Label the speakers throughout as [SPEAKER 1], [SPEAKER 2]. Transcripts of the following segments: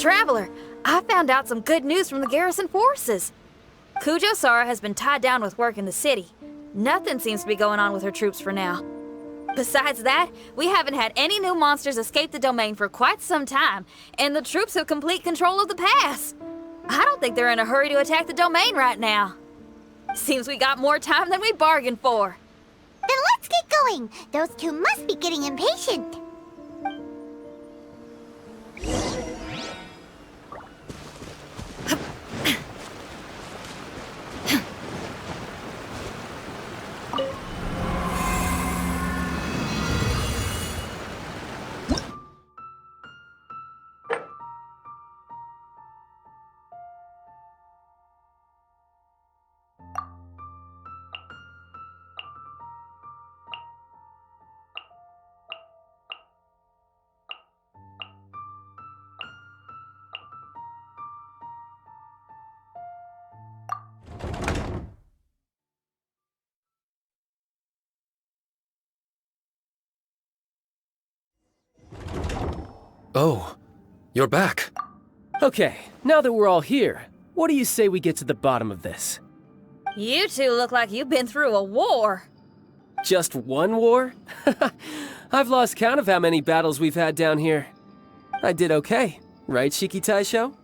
[SPEAKER 1] Traveler, I found out some good news from the garrison forces. Kujo-Sara has been tied down with work in the city. Nothing seems to be going on with her troops for now. Besides that, we haven't had any new monsters escape the domain for quite some time, and the troops have complete control of the pass. I don't think they're in a hurry to attack the domain right now. Seems we got more time than we bargained for.
[SPEAKER 2] Then let's get going. Those two must be getting impatient.
[SPEAKER 3] Oh, you're back.
[SPEAKER 4] Okay, now that we're all here, what do you say we get to the bottom of this?
[SPEAKER 1] You two look like you've been through a war.
[SPEAKER 4] Just one war? I've lost count of how many battles we've had down here. I did okay, right, Shiki Taisho?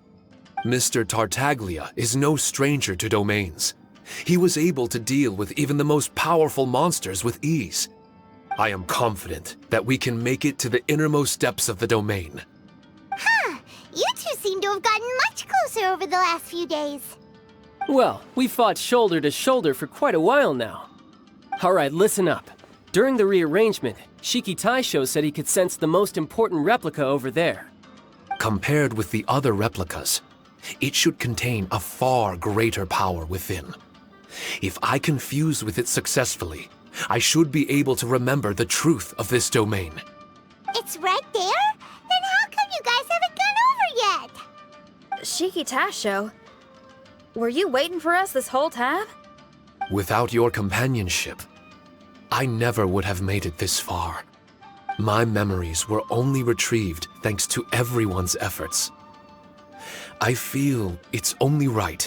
[SPEAKER 3] Mr. Tartaglia is no stranger to domains. He was able to deal with even the most powerful monsters with ease. I am confident that we can make it to the innermost depths of the domain.
[SPEAKER 2] Huh. You two seem to have gotten much closer over the last few days.
[SPEAKER 4] Well, we fought shoulder to shoulder for quite a while now. Alright, listen up. During the rearrangement, Shiki Taisho said he could sense the most important replica over there.
[SPEAKER 3] Compared with the other replicas, it should contain a far greater power within. If I can fuse with it successfully, I should be able to remember the truth of this domain.
[SPEAKER 2] It's right there? Then how come you guys haven't gone over yet?
[SPEAKER 1] Shiki Taisho, were you waiting for us this whole time?
[SPEAKER 3] Without your companionship, I never would have made it this far. My memories were only retrieved thanks to everyone's efforts. I feel it's only right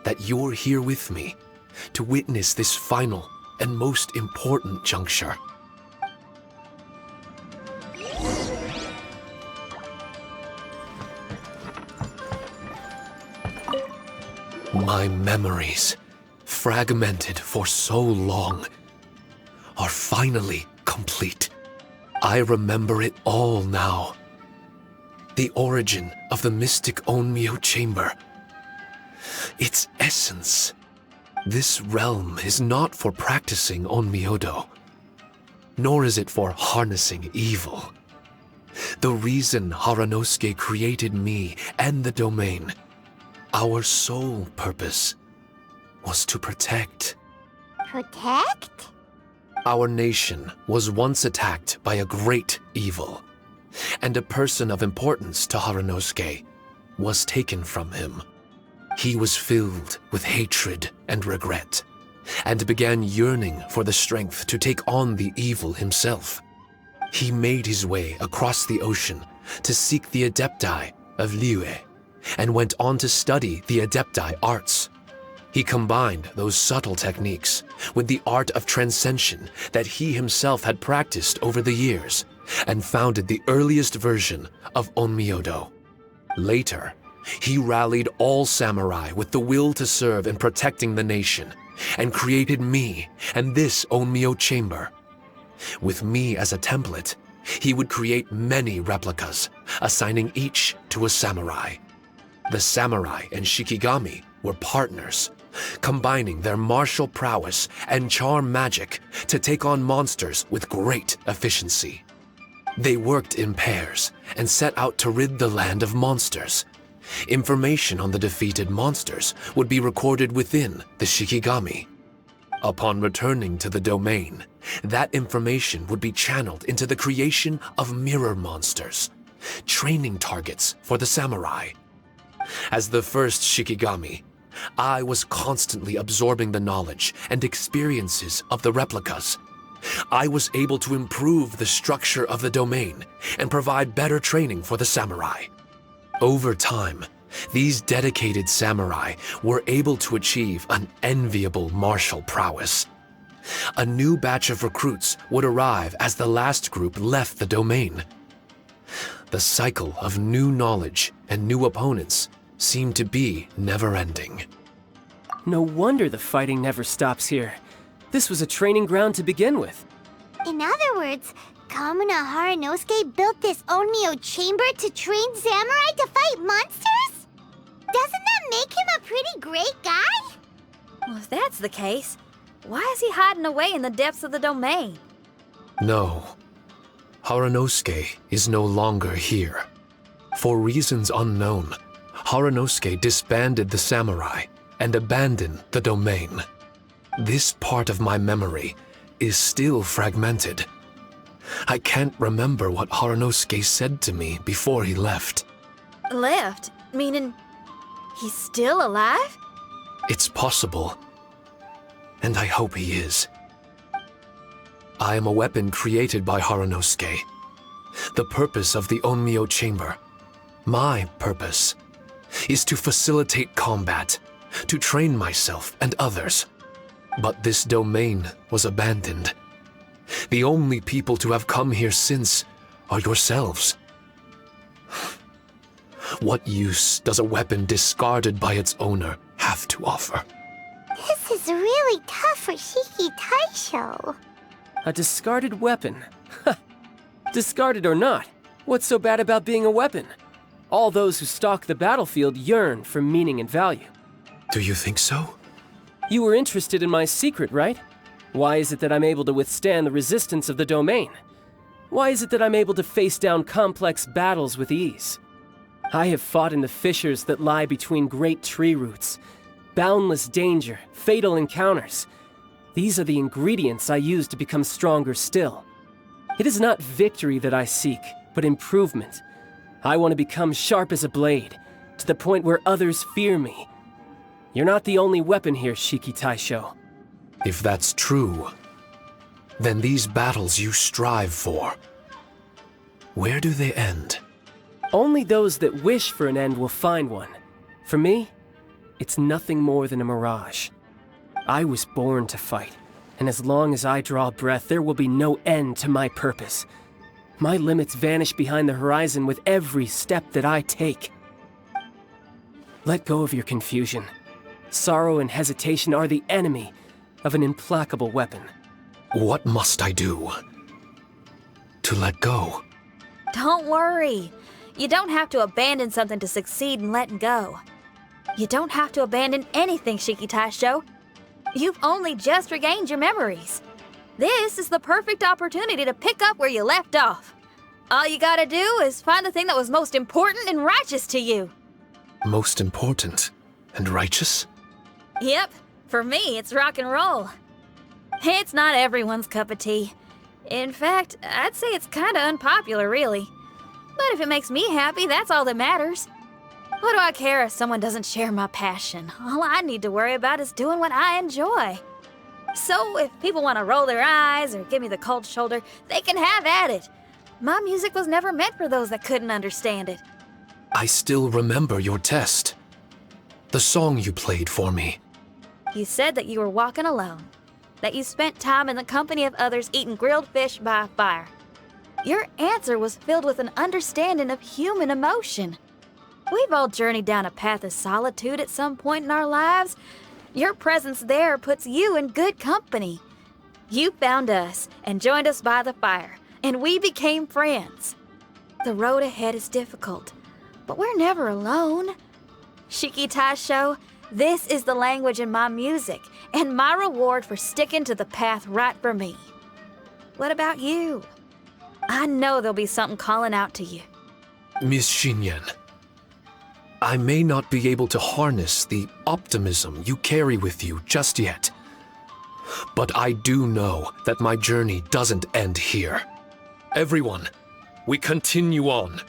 [SPEAKER 3] that you're here with me to witness this final and most important juncture. My memories, fragmented for so long, are finally complete. I remember it all now. The origin of the mystic Onmyo chamber. Its essence. This realm is not for practicing Onmyodo, nor is it for harnessing evil. The reason Haranosuke created me and the domain, our sole purpose, was to protect.
[SPEAKER 2] Protect?
[SPEAKER 3] Our nation was once attacked by a great evil, and a person of importance to Haranosuke was taken from him. He was filled with hatred and regret, and began yearning for the strength to take on the evil himself. He made his way across the ocean to seek the Adepti of Liyue, and went on to study the Adepti arts. He combined those subtle techniques with the art of transcension that he himself had practiced over the years, and founded the earliest version of Onmyodo. Later, he rallied all samurai with the will to serve in protecting the nation, and created me and this Onmyo chamber. With me as a template, he would create many replicas, assigning each to a samurai. The samurai and Shikigami were partners, combining their martial prowess and charm magic to take on monsters with great efficiency. They worked in pairs and set out to rid the land of monsters. Information on the defeated monsters would be recorded within the Shikigami. Upon returning to the domain, that information would be channeled into the creation of mirror monsters, training targets for the samurai. As the first Shikigami, I was constantly absorbing the knowledge and experiences of the replicas. I was able to improve the structure of the domain and provide better training for the samurai. Over time, these dedicated samurai were able to achieve an enviable martial prowess. A new batch of recruits would arrive as the last group left the domain. The cycle of new knowledge and new opponents seemed to be never-ending.
[SPEAKER 4] No wonder the fighting never stops here. This was a training ground to begin with.
[SPEAKER 2] In other words, Kamuna Haranosuke built this Onmyo chamber to train samurai to fight monsters? Doesn't that make him a pretty great guy?
[SPEAKER 1] Well, if that's the case, why is he hiding away in the depths of the domain?
[SPEAKER 3] No. Haranosuke is no longer here. For reasons unknown, Haranosuke disbanded the samurai and abandoned the domain. This part of my memory is still fragmented. I can't remember what Haranosuke said to me before he left.
[SPEAKER 1] Left? Meaning he's still alive?
[SPEAKER 3] It's possible. And I hope he is. I am a weapon created by Haranosuke. The purpose of the Onmyo chamber, my purpose, is to facilitate combat, to train myself and others. But this domain was abandoned. The only people to have come here since are yourselves. What use does a weapon discarded by its owner have to offer?
[SPEAKER 2] This is really tough for Shiki Taisho.
[SPEAKER 4] A discarded weapon. Discarded or not, what's so bad about being a weapon? All those who stalk the battlefield yearn for meaning and value.
[SPEAKER 3] Do you think so?
[SPEAKER 4] You were interested in my secret, right? Why is it that I'm able to withstand the resistance of the domain? Why is it that I'm able to face down complex battles with ease? I have fought in the fissures that lie between great tree roots. Boundless danger, fatal encounters. These are the ingredients I use to become stronger still. It is not victory that I seek, but improvement. I want to become sharp as a blade, to the point where others fear me. You're not the only weapon here, Shiki Taisho.
[SPEAKER 3] If that's true, then these battles you strive for, where do they end?
[SPEAKER 4] Only those that wish for an end will find one. For me, it's nothing more than a mirage. I was born to fight, and as long as I draw breath, there will be no end to my purpose. My limits vanish behind the horizon with every step that I take. Let go of your confusion. Sorrow and hesitation are the enemy of an implacable weapon.
[SPEAKER 3] What must I do to let go?
[SPEAKER 1] Don't worry. You don't have to abandon something to succeed in letting go. You don't have to abandon anything, Shiki Taisho. You've only just regained your memories. This is the perfect opportunity to pick up where you left off. All you gotta do is find the thing that was most important and righteous to you.
[SPEAKER 3] Most important and righteous?
[SPEAKER 1] Yep, for me, it's rock and roll. It's not everyone's cup of tea. In fact, I'd say it's kinda unpopular, really. But if it makes me happy, that's all that matters. What do I care if someone doesn't share my passion? All I need to worry about is doing what I enjoy. So if people want to roll their eyes or give me the cold shoulder, they can have at it. My music was never meant for those that couldn't understand it.
[SPEAKER 3] I still remember your test. The song you played for me.
[SPEAKER 1] You said that you were walking alone, that you spent time in the company of others eating grilled fish by a fire. Your answer was filled with an understanding of human emotion. We've all journeyed down a path of solitude at some point in our lives. Your presence there puts you in good company. You found us and joined us by the fire, and we became friends. The road ahead is difficult, but we're never alone. Shiki Taisho, this is the language in my music, and my reward for sticking to the path right for me. What about you? I know there'll be something calling out to you.
[SPEAKER 3] Miss Shinyan, I may not be able to harness the optimism you carry with you just yet. But I do know that my journey doesn't end here. Everyone, we continue on.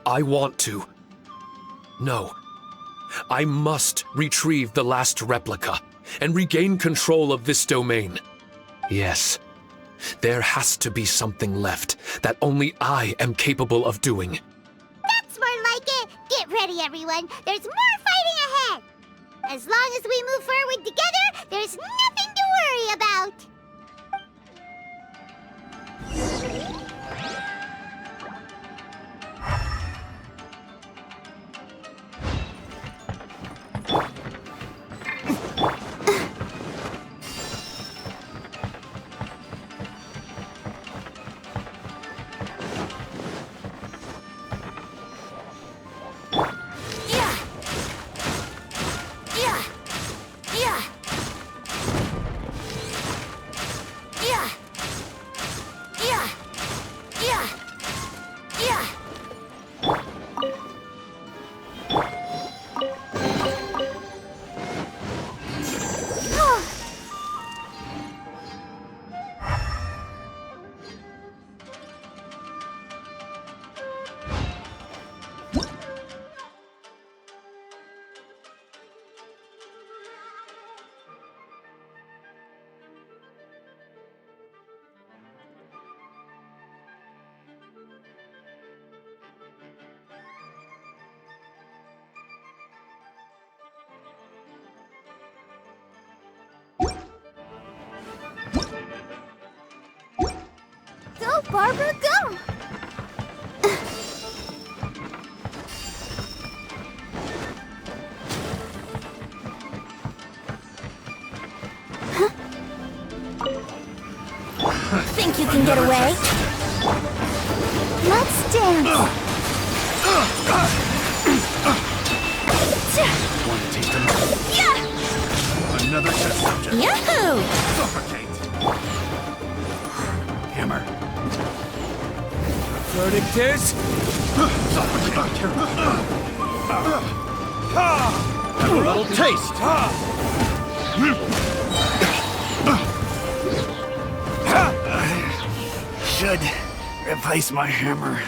[SPEAKER 3] I want to. No. I must retrieve the last replica and regain control of this domain. Yes. There has to be something left that only I am capable of doing.
[SPEAKER 2] That's more like it! ready, everyone. There's more fighting ahead. As long as we move forward together, there's nothing to worry about. Go, Barbara, go!
[SPEAKER 1] Think you can get away?
[SPEAKER 2] Let's dance!
[SPEAKER 5] One taste of
[SPEAKER 2] Yeah!
[SPEAKER 5] another test subject.
[SPEAKER 1] Yahoo!
[SPEAKER 5] Suffocate. Hammer.
[SPEAKER 4] Verdict is...
[SPEAKER 5] Suffocate. Have a little taste. Should replace my hammer.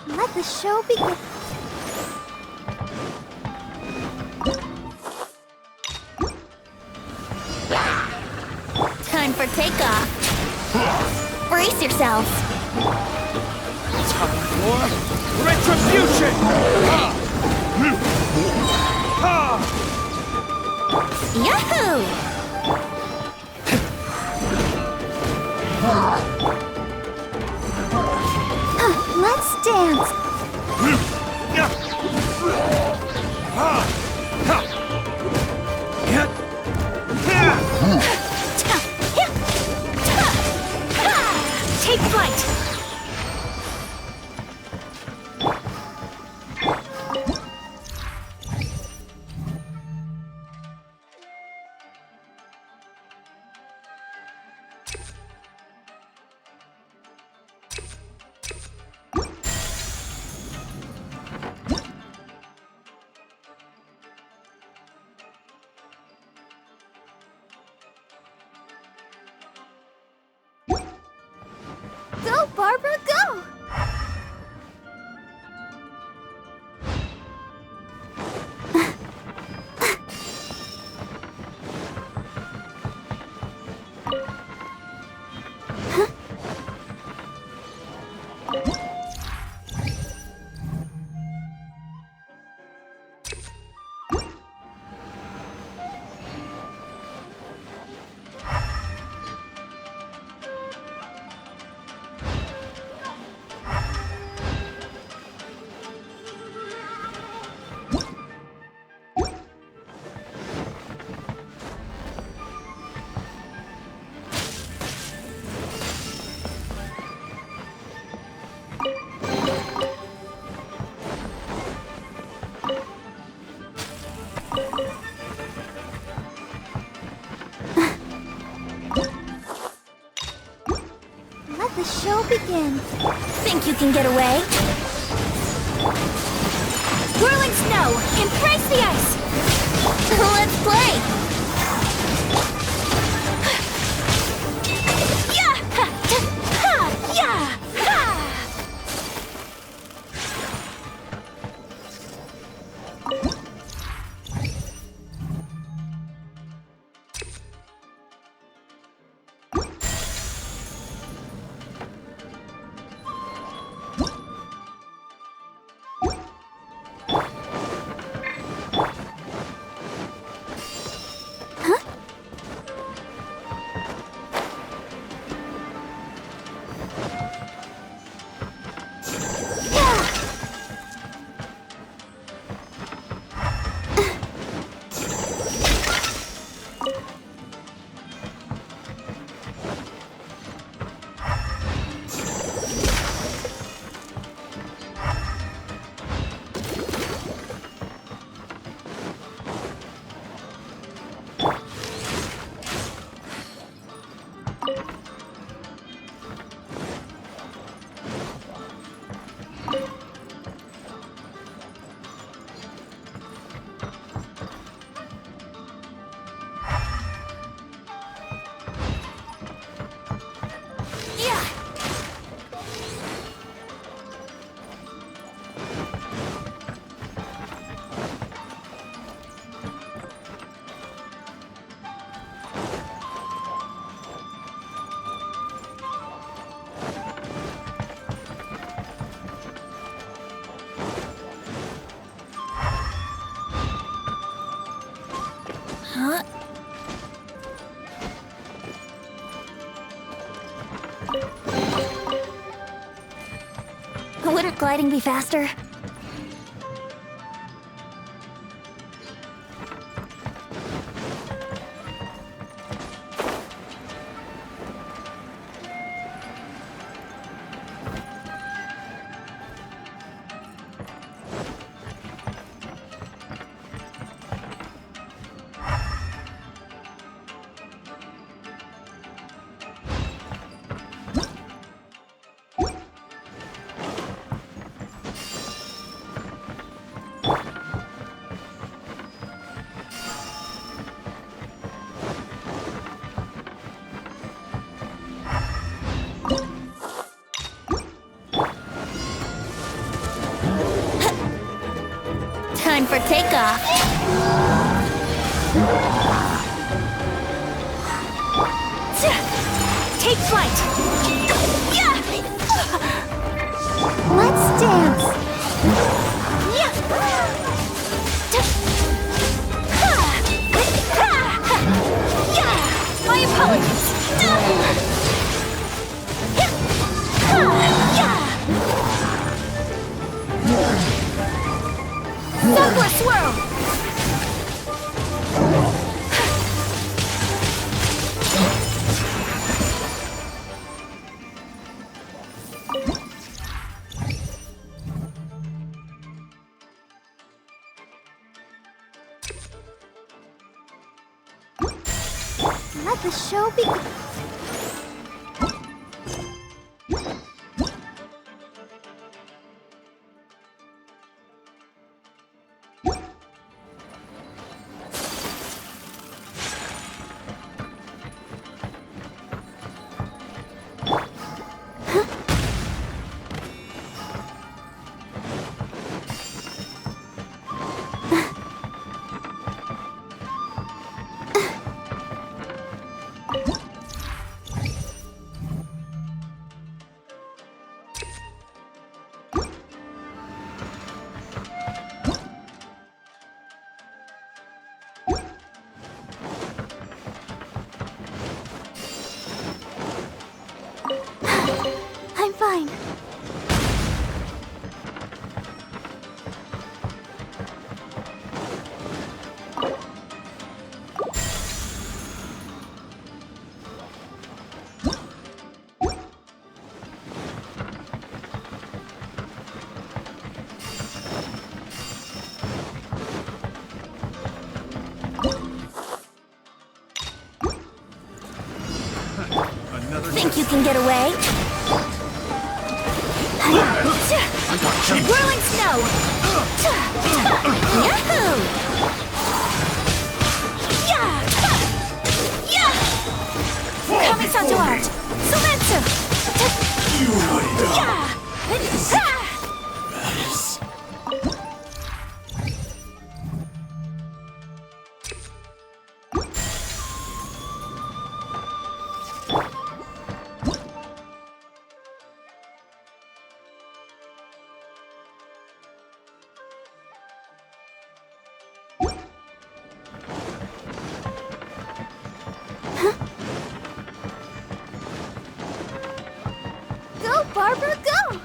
[SPEAKER 2] Let the show begin.
[SPEAKER 1] Time for takeoff. Brace yourselves.
[SPEAKER 4] Time for retribution!
[SPEAKER 1] Yahoo!
[SPEAKER 2] Let's dance.
[SPEAKER 1] Take flight!
[SPEAKER 2] him.
[SPEAKER 1] Think you can get away? Whirling snow! Embrace the ice! Let's play! Yeah! Ha! Ha! Yeah! Ha! Wouldn't gliding be faster? Time for takeoff. Take flight.
[SPEAKER 2] Let's dance.
[SPEAKER 1] My apologies. Circular swirl!
[SPEAKER 2] Let the show begin. Yahoo!
[SPEAKER 1] Kamisato out! Sumetsu! Go, Barbara, go!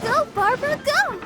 [SPEAKER 1] Go, Barbara, go!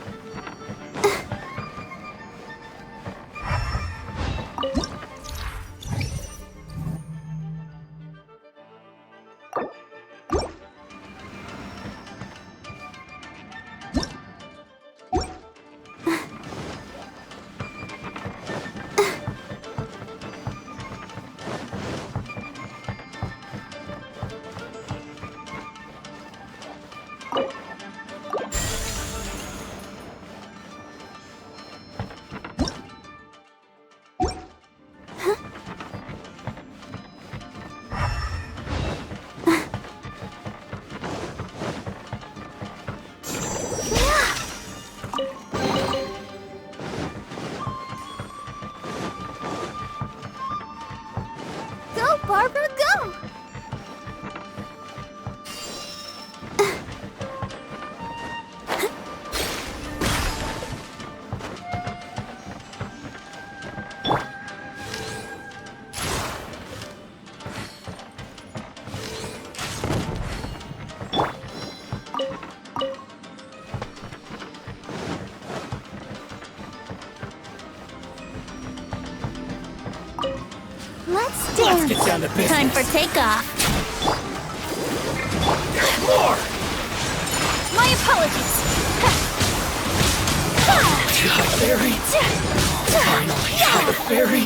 [SPEAKER 1] Go, Barbara, go! Let's dance.
[SPEAKER 5] Get down to business.
[SPEAKER 2] Time for takeoff.
[SPEAKER 5] More!
[SPEAKER 1] My apologies!
[SPEAKER 5] Fairy! Finally, Fairy!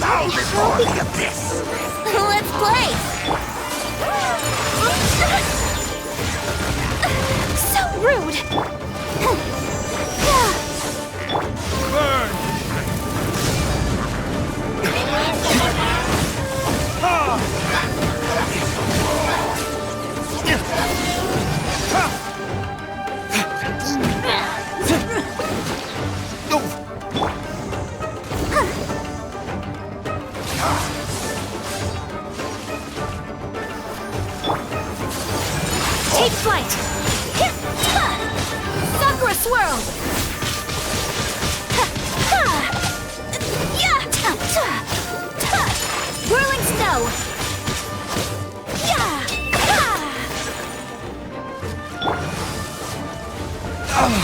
[SPEAKER 5] Now before the abyss!
[SPEAKER 2] Let's play!
[SPEAKER 1] So rude!
[SPEAKER 5] Burn!
[SPEAKER 1] Take flight! Sakura swirl! Whirling snow!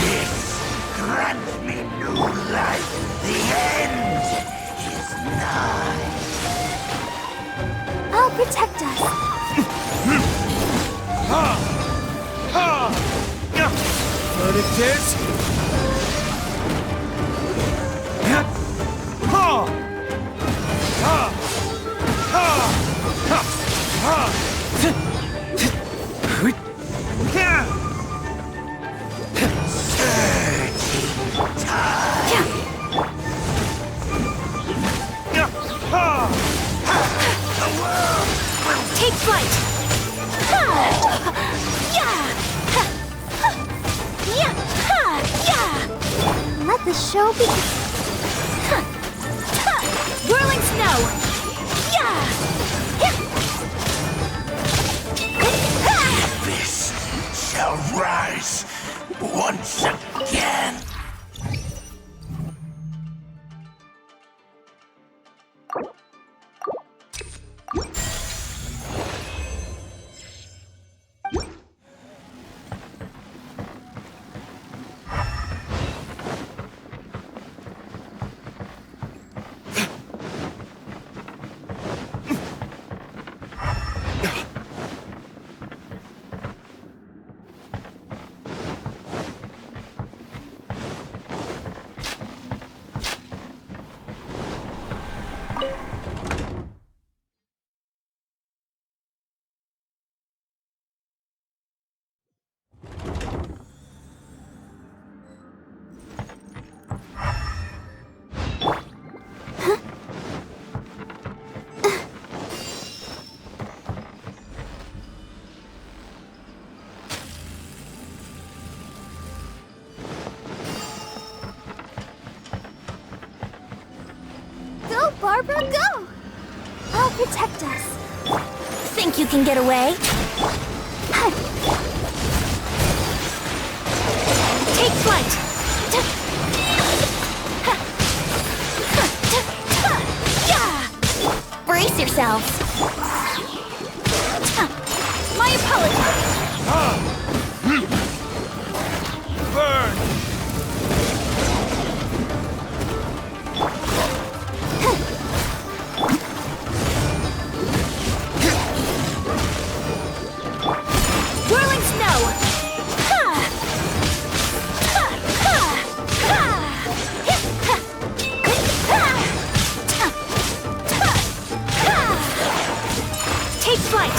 [SPEAKER 5] This grants me new life. The end is nigh.
[SPEAKER 1] I'll protect us.
[SPEAKER 5] Verdict is...
[SPEAKER 1] Take flight!
[SPEAKER 2] Let the show begin.
[SPEAKER 1] Whirling snow!
[SPEAKER 5] This shall rise once again.
[SPEAKER 2] Go, Barbara, go! I'll protect us.
[SPEAKER 1] Think you can get away? Take flight! Brace yourselves! My apologies!
[SPEAKER 5] Burn!
[SPEAKER 1] Whirling snow! Take flight!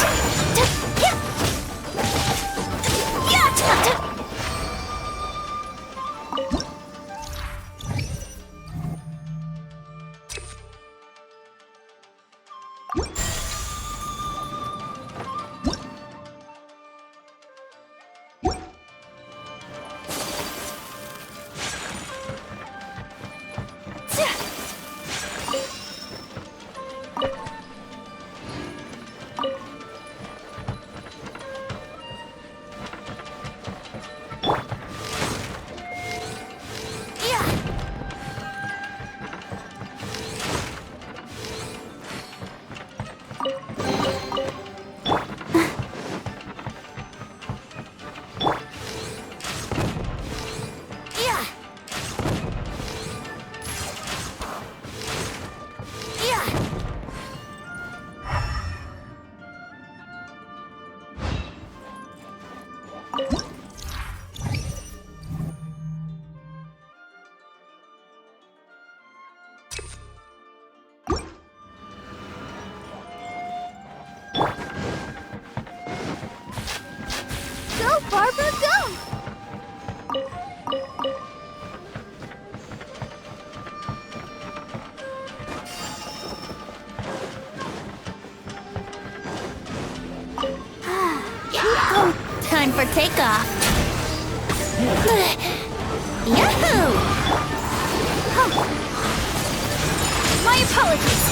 [SPEAKER 2] Go, Barbara, go!
[SPEAKER 1] Time for takeoff. Yahoo! My apologies.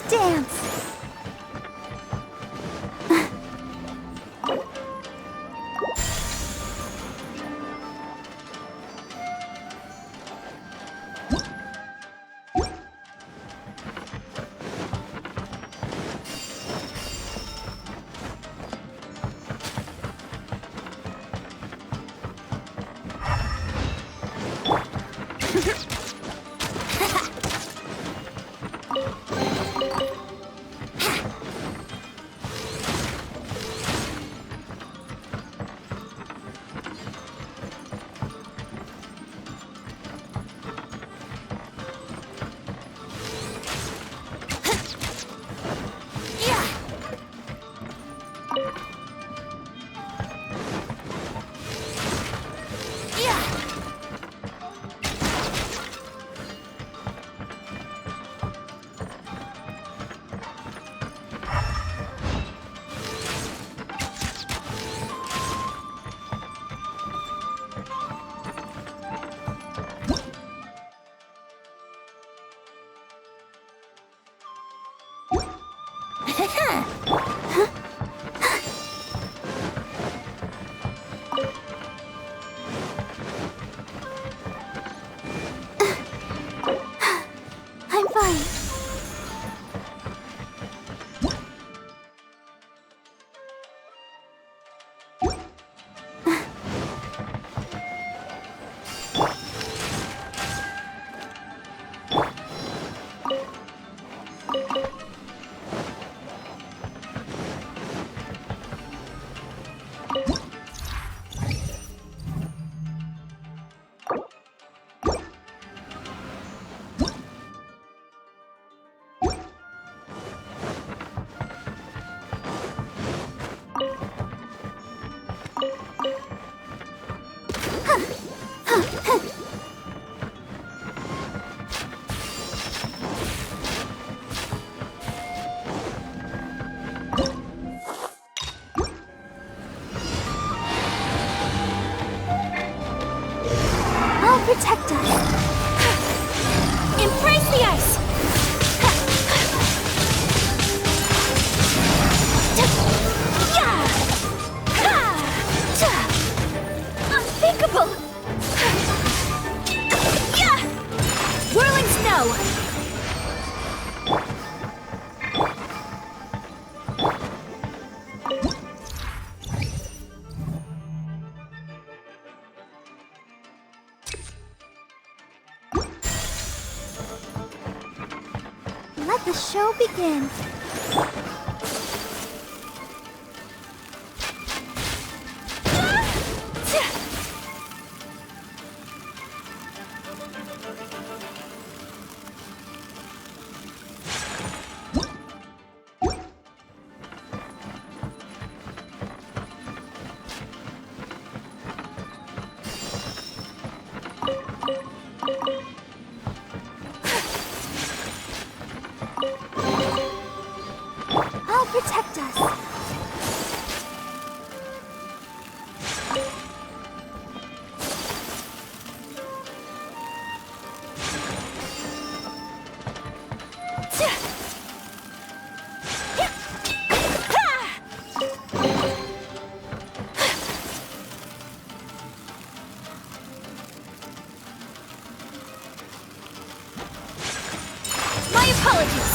[SPEAKER 2] dance. I'm fine. Protect us. Embrace the ice. Unthinkable. Whirling snow. Let the show begin. Protect us. My apologies.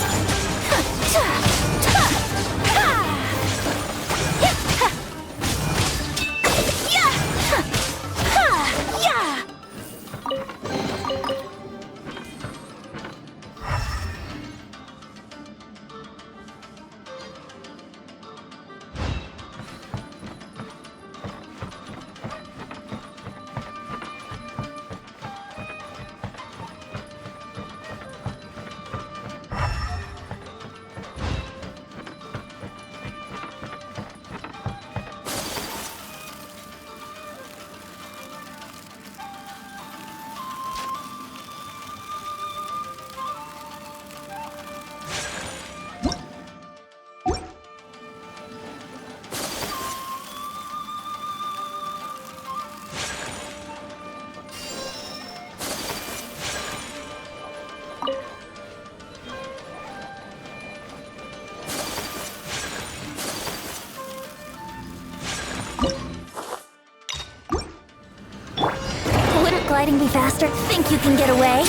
[SPEAKER 2] faster. Think you can get away?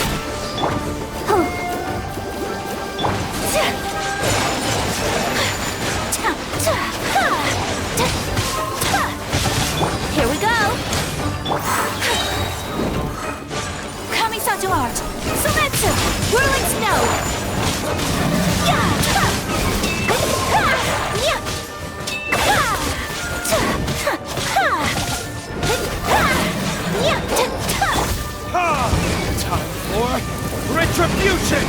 [SPEAKER 2] Here we go! Kamisato art! Sometsu! Whirling snow!
[SPEAKER 5] Time for retribution!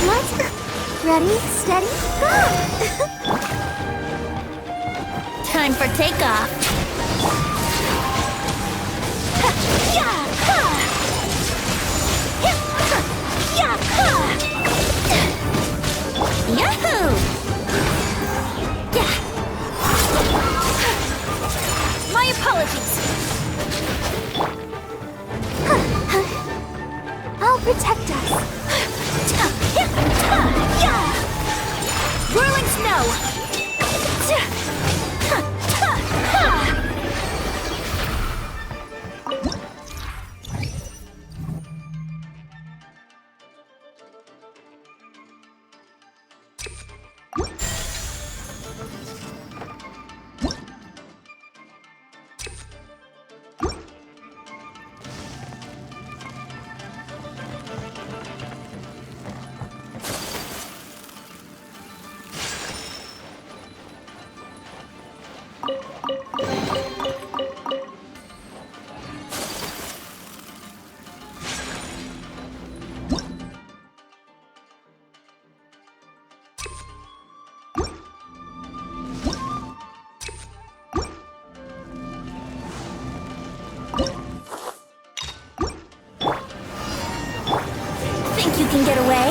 [SPEAKER 2] What? Ready, steady, go! Time for takeoff. Yahoo! My apologies. I'll protect us. Whirling snow. Think you can get away?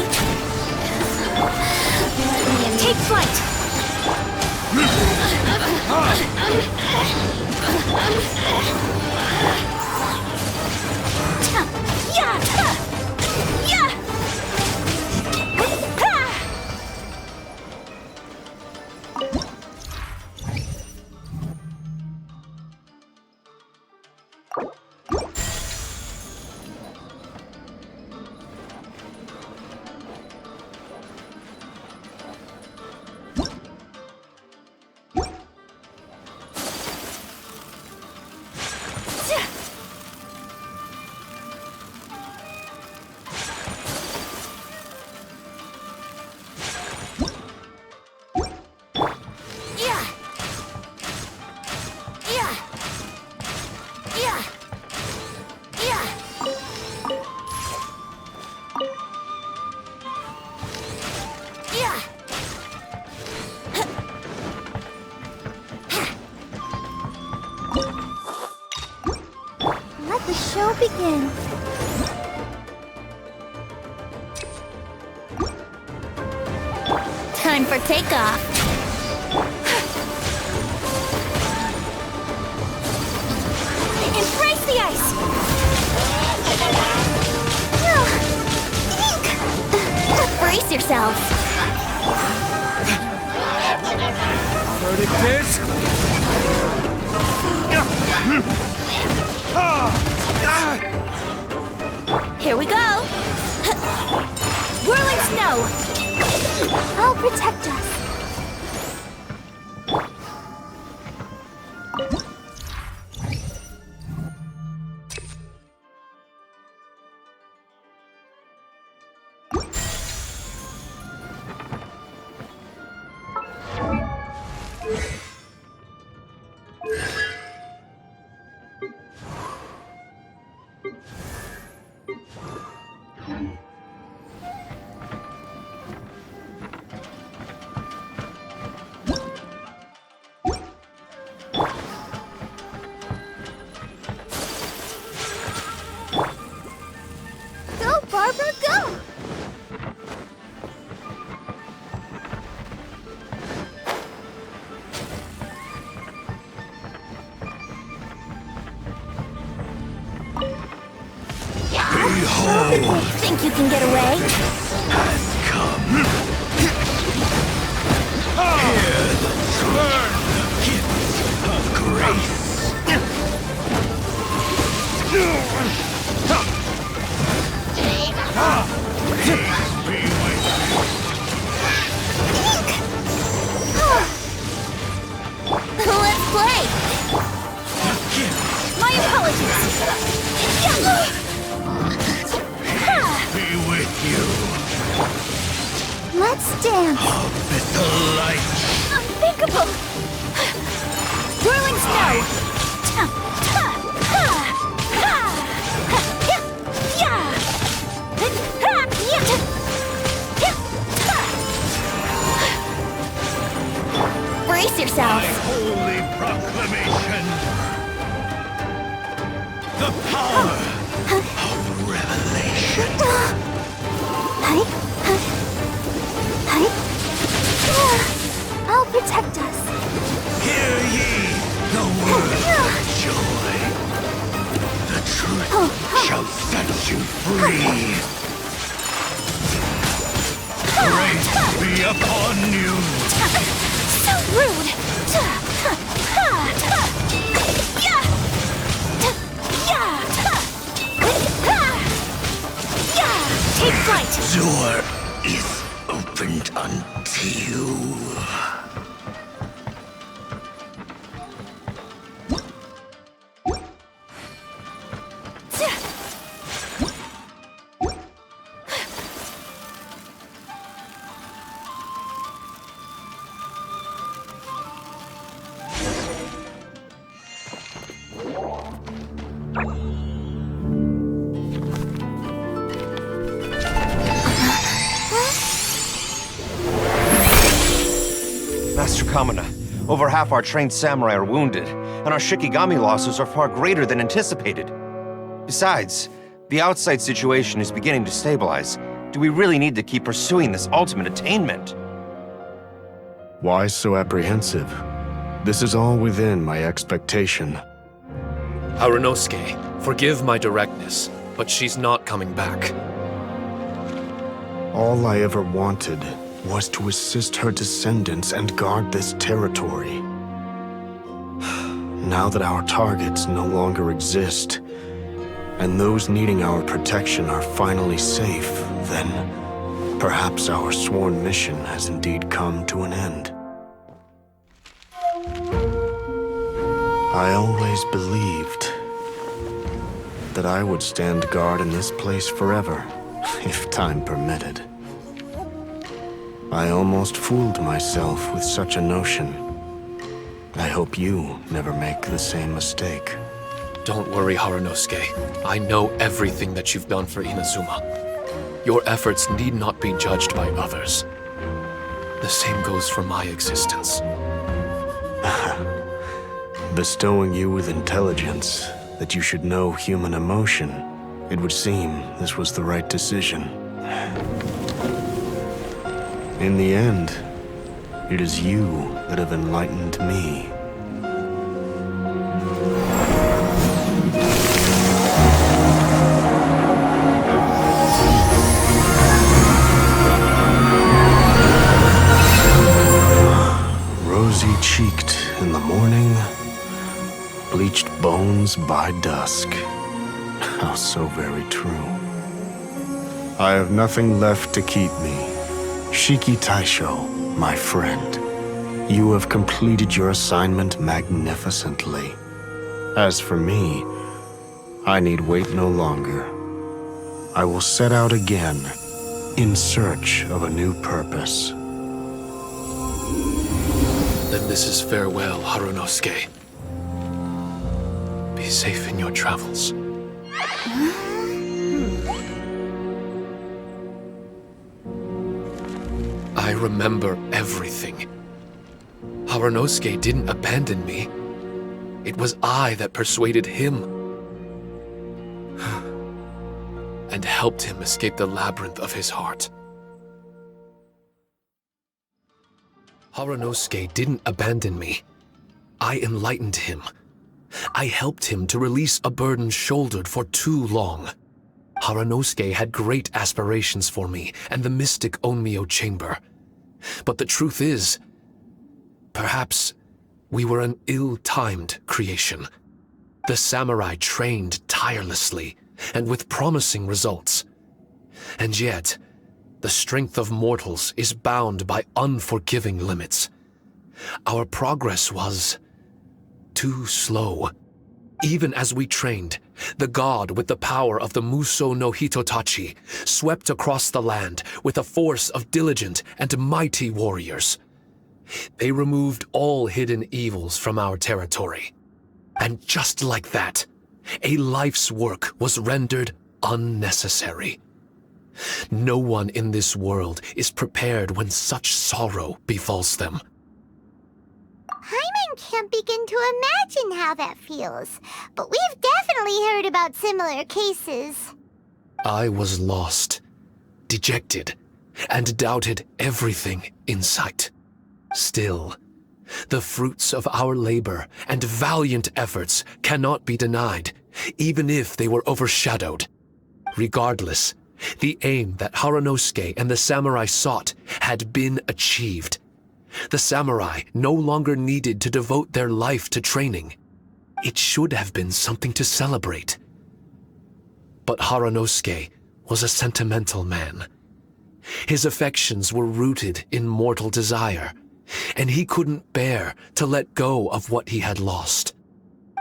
[SPEAKER 2] Take flight! Let the show begin. Time for takeoff. Embrace the ice! Brace yourselves.
[SPEAKER 5] Verdict is...
[SPEAKER 2] Here we go! Whirling snow! I'll protect us. Go, Barbara, go!
[SPEAKER 5] Behold!
[SPEAKER 2] Think you can get away?
[SPEAKER 5] Has come. Hear the burn! The gifts of grace.
[SPEAKER 2] dance!
[SPEAKER 5] With the light.
[SPEAKER 2] Unthinkable! Whirling snow! Brace
[SPEAKER 5] My
[SPEAKER 2] yourselves!
[SPEAKER 5] holy proclamation. The power of revelation.
[SPEAKER 2] I'll protect us.
[SPEAKER 5] Hear ye the word of joy. The truth shall set you free. Grace be upon you.
[SPEAKER 2] So rude! Take flight!
[SPEAKER 5] Door is opened unto you.
[SPEAKER 6] Master Kamina, over half our trained samurai are wounded, and our Shikigami losses are far greater than anticipated. Besides, the outside situation is beginning to stabilize. Do we really need to keep pursuing this ultimate attainment?
[SPEAKER 7] Why so apprehensive? This is all within my expectation.
[SPEAKER 3] Harunosuke, forgive my directness, but she's not coming back.
[SPEAKER 7] All I ever wanted was to assist her descendants and guard this territory. Now that our targets no longer exist, and those needing our protection are finally safe, then perhaps our sworn mission has indeed come to an end. I always believed that I would stand guard in this place forever, if time permitted. I almost fooled myself with such a notion. I hope you never make the same mistake.
[SPEAKER 3] Don't worry, Harunosuke. I know everything that you've done for Inazuma. Your efforts need not be judged by others. The same goes for my existence.
[SPEAKER 7] Bestowing you with intelligence, that you should know human emotion, it would seem this was the right decision. In the end, it is you that have enlightened me. Rosy-cheeked in the morning, bleached bones by dusk. How so very true. I have nothing left to keep me. Shiki Taisho, my friend, you have completed your assignment magnificently. As for me, I need wait no longer. I will set out again, in search of a new purpose.
[SPEAKER 3] Then this is farewell, Harunosuke. Be safe in your travels. I remember everything. Harunosuke didn't abandon me. It was I that persuaded him and helped him escape the labyrinth of his heart. Harunosuke didn't abandon me. I enlightened him. I helped him to release a burden shouldered for too long. Harunosuke had great aspirations for me and the mystic Onmyo chamber. But the truth is, perhaps we were an ill-timed creation. The samurai trained tirelessly and with promising results. And yet, the strength of mortals is bound by unforgiving limits. Our progress was too slow. Even as we trained, the god with the power of the Muso no Hitotachi swept across the land with a force of diligent and mighty warriors. They removed all hidden evils from our territory. And just like that, a life's work was rendered unnecessary. No one in this world is prepared when such sorrow befalls them.
[SPEAKER 2] Paimon can't begin to imagine how that feels, but we've definitely heard about similar cases.
[SPEAKER 3] I was lost, dejected, and doubted everything in sight. Still, the fruits of our labor and valiant efforts cannot be denied, even if they were overshadowed. Regardless, the aim that Haranosuke and the samurai sought had been achieved. The samurai no longer needed to devote their life to training. It should have been something to celebrate. But Haranosuke was a sentimental man. His affections were rooted in mortal desire, and he couldn't bear to let go of what he had lost.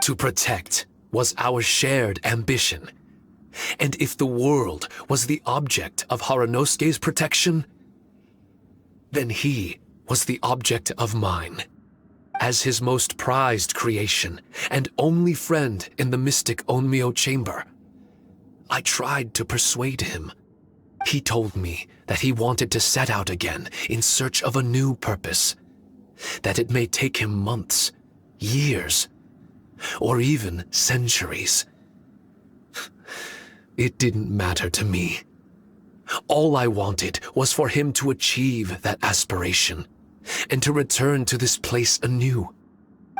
[SPEAKER 3] To protect was our shared ambition. And if the world was the object of Haranosuke's protection, then he was the object of mine. As his most prized creation and only friend in the mystic Onmyo chamber, I tried to persuade him. He told me that he wanted to set out again in search of a new purpose, that it may take him months, years, or even centuries. It didn't matter to me. All I wanted was for him to achieve that aspiration, and to return to this place anew,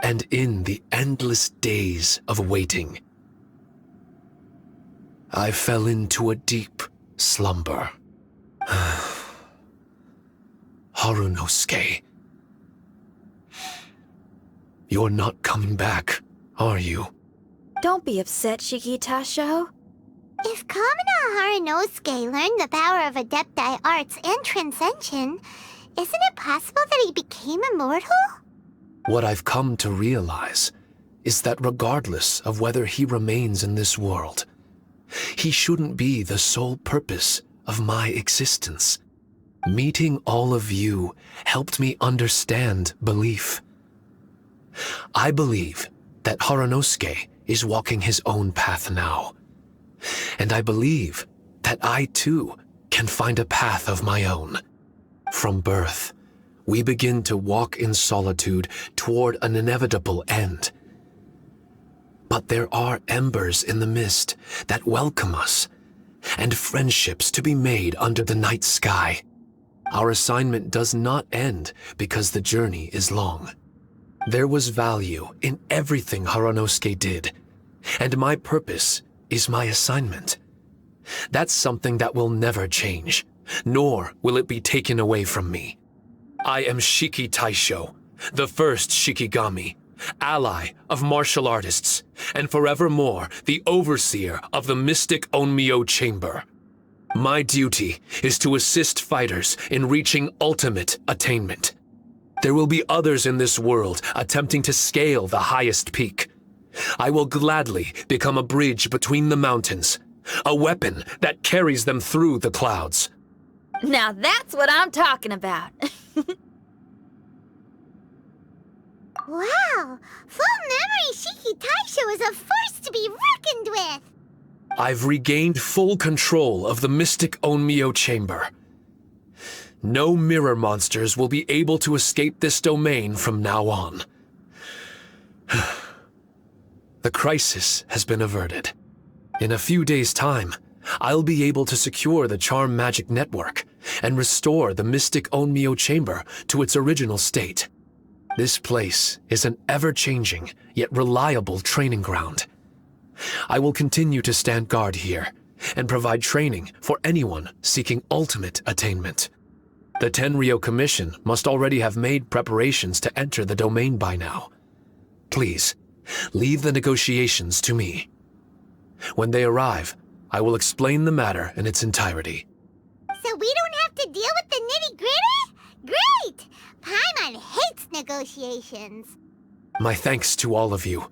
[SPEAKER 3] and in the endless days of waiting, I fell into a deep slumber. Haranosuke, you're not coming back, are you?
[SPEAKER 1] Don't be upset, Shiki Tasho.
[SPEAKER 2] If Kamina Haranosuke learned the power of Adepti arts and Transcension, isn't it possible that he became immortal?
[SPEAKER 3] What I've come to realize is that regardless of whether he remains in this world, he shouldn't be the sole purpose of my existence. Meeting all of you helped me understand belief. I believe that Haranosuke is walking his own path now. And I believe that I too can find a path of my own. From birth, we begin to walk in solitude toward an inevitable end. But there are embers in the mist that welcome us, and friendships to be made under the night sky. Our assignment does not end because the journey is long. There was value in everything Haranosuke did, and my purpose is my assignment. That's something that will never change, nor will it be taken away from me. I am Shiki Taisho, the first Shikigami, ally of martial artists, and forevermore the overseer of the mystic Onmyo chamber. My duty is to assist fighters in reaching ultimate attainment. There will be others in this world attempting to scale the highest peak. I will gladly become a bridge between the mountains, a weapon that carries them through the clouds.
[SPEAKER 1] Now that's what I'm talking about.
[SPEAKER 2] Wow! Full memory Shiki Taisho is a force to be reckoned with!
[SPEAKER 3] I've regained full control of the mystic Onmyo chamber. No mirror monsters will be able to escape this domain from now on. The crisis has been averted. In a few days' time, I'll be able to secure the charm magic network and restore the mystic Onmyo chamber to its original state. This place is an ever-changing yet reliable training ground. I will continue to stand guard here and provide training for anyone seeking ultimate attainment. The Tenryou Commission must already have made preparations to enter the domain by now. Please, leave the negotiations to me. When they arrive, I will explain the matter in its entirety.
[SPEAKER 2] So we don't have to deal with the nitty-gritty? Great! Paimon hates negotiations.
[SPEAKER 3] My thanks to all of you.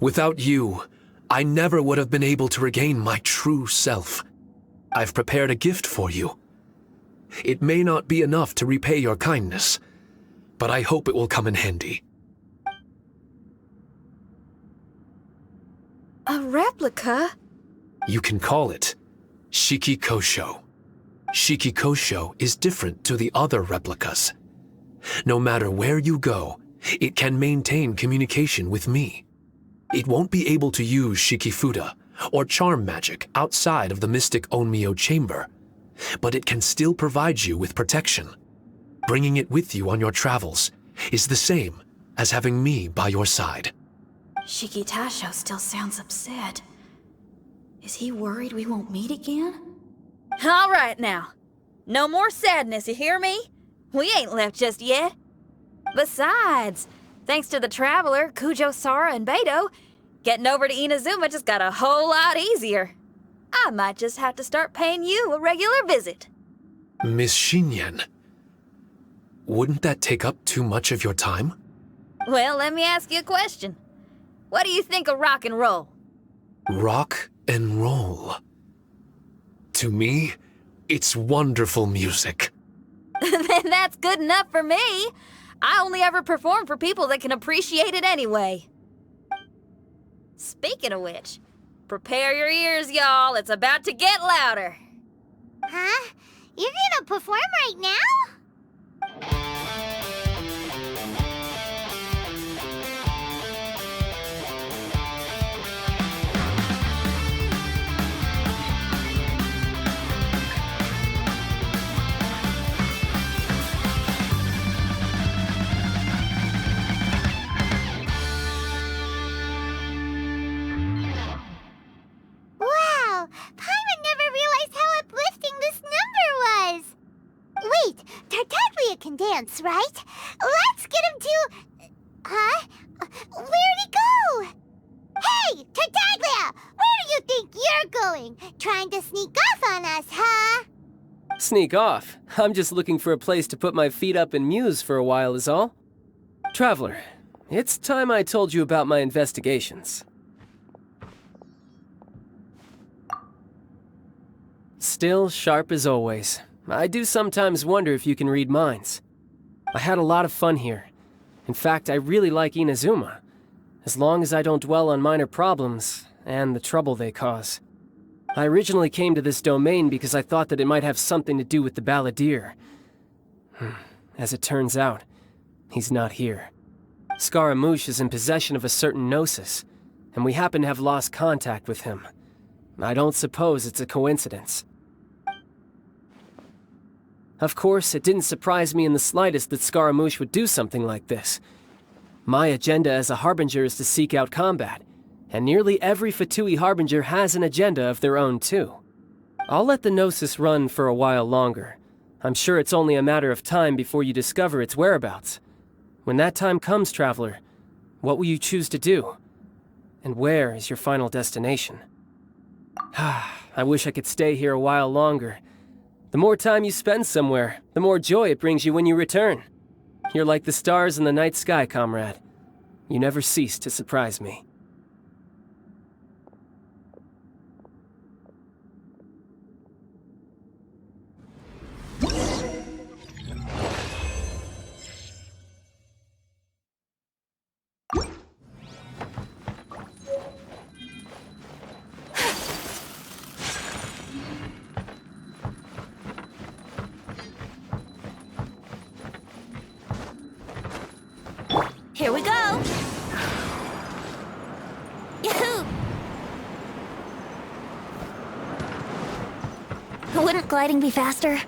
[SPEAKER 3] Without you, I never would have been able to regain my true self. I've prepared a gift for you. It may not be enough to repay your kindness, but I hope it will come in handy.
[SPEAKER 1] A replica?
[SPEAKER 3] You can call it Shikikosho. Shikikosho is different to the other replicas. No matter where you go, it can maintain communication with me. It won't be able to use Shikifuda or charm magic outside of the mystic Onmyo chamber, but it can still provide you with protection. Bringing it with you on your travels is the same as having me by your side.
[SPEAKER 1] Shikitasho still sounds upset. Is he worried we won't meet again? All right now. No more sadness, you hear me? We ain't left just yet. Besides, thanks to the Traveler, Kujo, Sara, and Beto, getting over to Inazuma just got a whole lot easier. I might just have to start paying you a regular visit.
[SPEAKER 3] Miss Shinyan, wouldn't that take up too much of your time?
[SPEAKER 1] Well, let me ask you a question. What do you think of rock and roll?
[SPEAKER 3] Rock and roll. To me, it's wonderful music.
[SPEAKER 1] Then that's good enough for me. I only ever perform for people that can appreciate it anyway. Speaking of which, prepare your ears, y'all. It's about to get louder.
[SPEAKER 2] Huh? You're gonna perform right now? Wow! Paimon never realized how uplifting this number was! Wait, Tartaglia can dance, right? Let's get him to... Huh? Where'd he go? Hey, Tartaglia! Where do you think you're going? Trying to sneak off on us, huh?
[SPEAKER 4] Sneak off? I'm just looking for a place to put my feet up and muse for a while is all. Traveler, it's time I told you about my investigations. Still sharp as always. I do sometimes wonder if you can read minds. I had a lot of fun here. In fact, I really like Inazuma, as long as I don't dwell on minor problems and the trouble they cause. I originally came to this domain because I thought that it might have something to do with the balladeer. As it turns out, he's not here. Scaramouche is in possession of a certain gnosis, and we happen to have lost contact with him. I don't suppose it's a coincidence. Of course, it didn't surprise me in the slightest that Scaramouche would do something like this. My agenda as a Harbinger is to seek out combat, and nearly every Fatui Harbinger has an agenda of their own too. I'll let the Gnosis run for a while longer. I'm sure it's only a matter of time before you discover its whereabouts. When that time comes, Traveler, what will you choose to do? And where is your final destination? I wish I could stay here a while longer. The more time you spend somewhere, the more joy it brings you when you return. You're like the stars in the night sky, comrade. You never cease to surprise me.
[SPEAKER 1] Here we go! Yahoo!
[SPEAKER 2] Wouldn't gliding be faster?